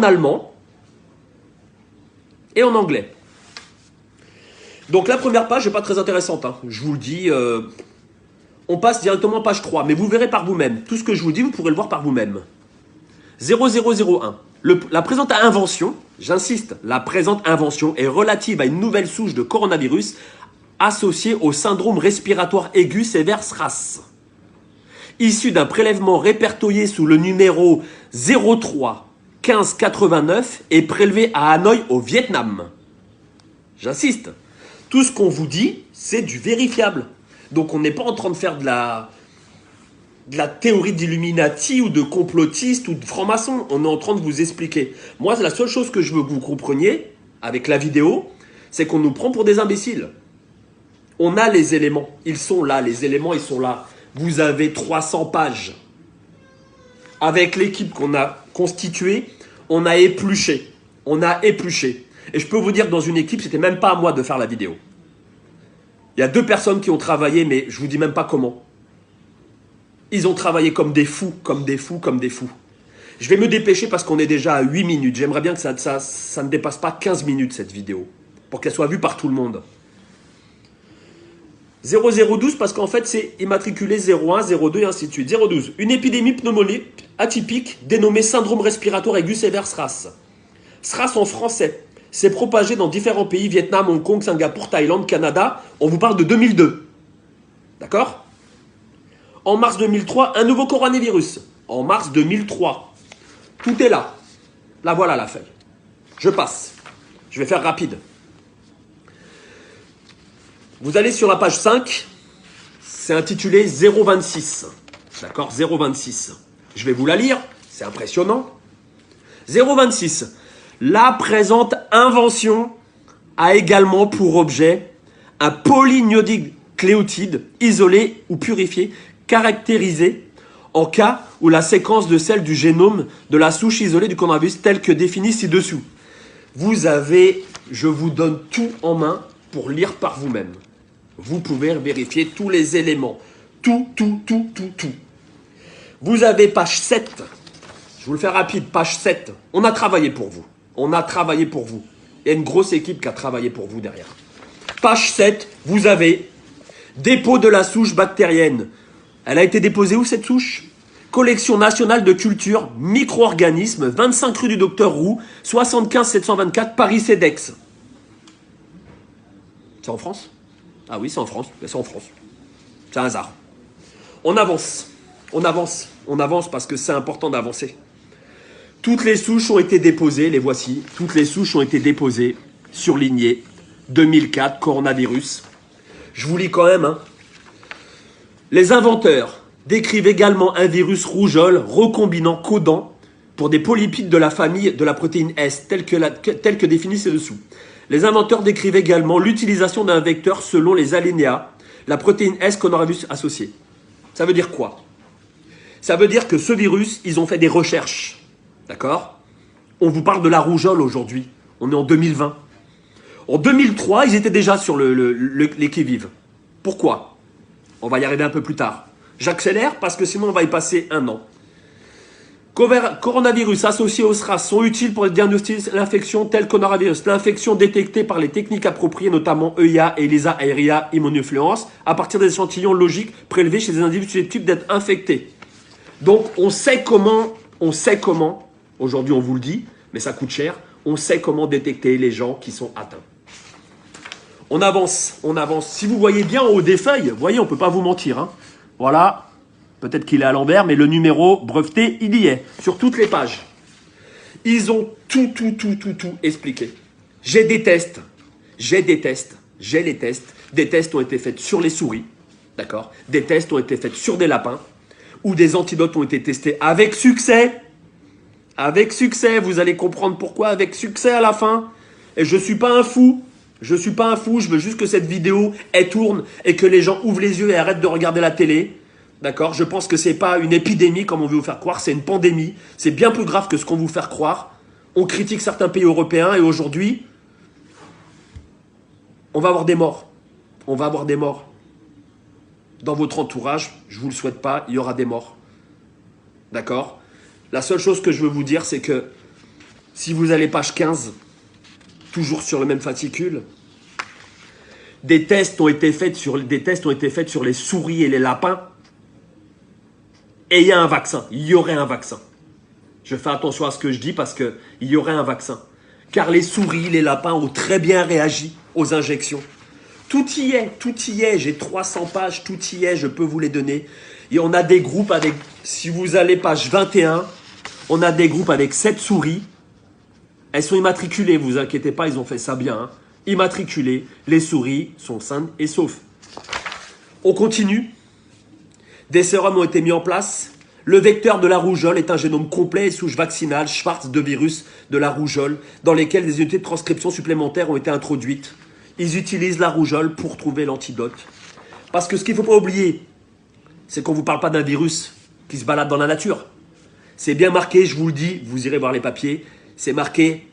en allemand et en anglais. Donc la première page n'est pas très intéressante, hein. Je vous le dis. On passe directement à page 3, mais vous verrez par vous-même. Tout ce que je vous dis, vous pourrez le voir par vous-même. 0001. La présente invention, j'insiste, la présente invention est relative à une nouvelle souche de coronavirus associée au syndrome respiratoire aigu sévère SRAS. Issu d'un prélèvement répertorié sous le numéro 03 15 89 et prélevé à Hanoï au Vietnam. J'insiste. Tout ce qu'on vous dit, c'est du vérifiable. Donc on n'est pas en train de faire de la théorie d'Illuminati ou de complotiste ou de franc-maçon. On est en train de vous expliquer. Moi, la seule chose que je veux que vous compreniez avec la vidéo, c'est qu'on nous prend pour des imbéciles. On a les éléments. Ils sont là. Les éléments, ils sont là. Vous avez 300 pages. Avec l'équipe qu'on a constituée, on a épluché. On a épluché. Et je peux vous dire que dans une équipe, c'était même pas à moi de faire la vidéo. Il y a 2 personnes qui ont travaillé, mais je vous dis même pas comment. Ils ont travaillé comme des fous, comme des fous, comme des fous. Je vais me dépêcher parce qu'on est déjà à 8 minutes. J'aimerais bien que ça ne dépasse pas 15 minutes, cette vidéo, pour qu'elle soit vue par tout le monde. 0012 parce qu'en fait, c'est immatriculé 01, 02 et ainsi de suite. 012. Une épidémie pneumonique atypique dénommée syndrome respiratoire aigu sévère SRAS. SRAS en français. C'est propagé dans différents pays, Vietnam, Hong Kong, Singapour, Thaïlande, Canada. On vous parle de 2002. D'accord ? En mars 2003, un nouveau coronavirus. En mars 2003. Tout est là. Là, voilà la feuille. Je passe. Je vais faire rapide. Vous allez sur la page 5. C'est intitulé 026. D'accord ? 026. Je vais vous la lire. C'est impressionnant. 026. La présente invention a également pour objet un polynucléotide isolé ou purifié, caractérisé en cas où la séquence de celle du génome de la souche isolée du coronavirus telle que définie ci-dessous. Vous avez, je vous donne tout en main pour lire par vous-même. Vous pouvez vérifier tous les éléments. Tout. Vous avez page 7. Je vous le fais rapide, page 7. On a travaillé pour vous. On a travaillé pour vous. Il y a une grosse équipe qui a travaillé pour vous derrière. Page 7, vous avez dépôt de la souche bactérienne. Elle a été déposée où cette souche? Collection nationale de culture, micro-organismes, 25 rue du Docteur Roux, 75 724 Paris-Cedex. C'est en France? Ah oui, c'est en France. C'est en France. C'est un hasard. On avance. On avance. On avance parce que c'est important d'avancer. Toutes les souches ont été déposées, les voici. Toutes les souches ont été déposées, surlignées. 2004, coronavirus. Je vous lis quand même, hein. Les inventeurs décrivent également un virus rougeole recombinant codant pour des polypides de la famille de la protéine S, tel que défini ci-dessous. Les inventeurs décrivent également l'utilisation d'un vecteur selon les alinéas, la protéine S coronavirus associée. Ça veut dire quoi? Ça veut dire que ce virus, ils ont fait des recherches. D'accord? On vous parle de la rougeole aujourd'hui. On est en 2020. En 2003, ils étaient déjà sur les qui-vive. Pourquoi? On va y arriver un peu plus tard. J'accélère parce que sinon on va y passer 1 an. Coronavirus associés au SRAS sont utiles pour diagnostiquer l'infection telle coronavirus. L'infection détectée par les techniques appropriées, notamment EIA et ELISA aérea immunofluence, à partir des échantillons logiques prélevés chez des individus susceptibles d'être infectés. Donc on sait comment, aujourd'hui on vous le dit, mais ça coûte cher, on sait comment détecter les gens qui sont atteints. On avance, on avance. Si vous voyez bien en haut des feuilles, vous voyez, on ne peut pas vous mentir, hein. Voilà. Peut-être qu'il est à l'envers, mais le numéro breveté, il y est, sur toutes les pages. Ils ont tout expliqué. J'ai des tests. Des tests ont été faits sur les souris, d'accord? Des tests ont été faits sur des lapins, où des antidotes ont été testés avec succès. Avec succès, vous allez comprendre pourquoi, avec succès à la fin. Et je ne suis pas un fou. Je veux juste que cette vidéo, elle tourne et que les gens ouvrent les yeux et arrêtent de regarder la télé. D'accord? Je pense que ce n'est pas une épidémie comme on veut vous faire croire, c'est une pandémie. C'est bien plus grave que ce qu'on veut vous faire croire. On critique certains pays européens et aujourd'hui, on va avoir des morts. On va avoir des morts. Dans votre entourage, je ne vous le souhaite pas, il y aura des morts. D'accord? La seule chose que je veux vous dire, c'est que Si vous allez page 15, toujours sur le même fascicule, des tests ont été faits sur les souris et les lapins. Et il y a un vaccin. Il y aurait un vaccin. Je fais attention à ce que je dis parce qu'il y aurait un vaccin. Car les souris, les lapins ont très bien réagi aux injections. Tout y est, tout y est. J'ai 300 pages, tout y est, je peux vous les donner. Et on a des groupes avec, si vous allez page 21, on a des groupes avec 7 souris. Elles sont immatriculées, vous inquiétez pas, ils ont fait ça bien. Hein. Immatriculées, les souris sont saines et saufs. On continue. Des sérums ont été mis en place. Le vecteur de la rougeole est un génome complet et souche vaccinale Schwartz de virus de la rougeole dans lesquels des unités de transcription supplémentaires ont été introduites. Ils utilisent la rougeole pour trouver l'antidote. Parce que ce qu'il ne faut pas oublier, c'est qu'on ne vous parle pas d'un virus qui se balade dans la nature. C'est bien marqué, je vous le dis, vous irez voir les papiers, c'est marqué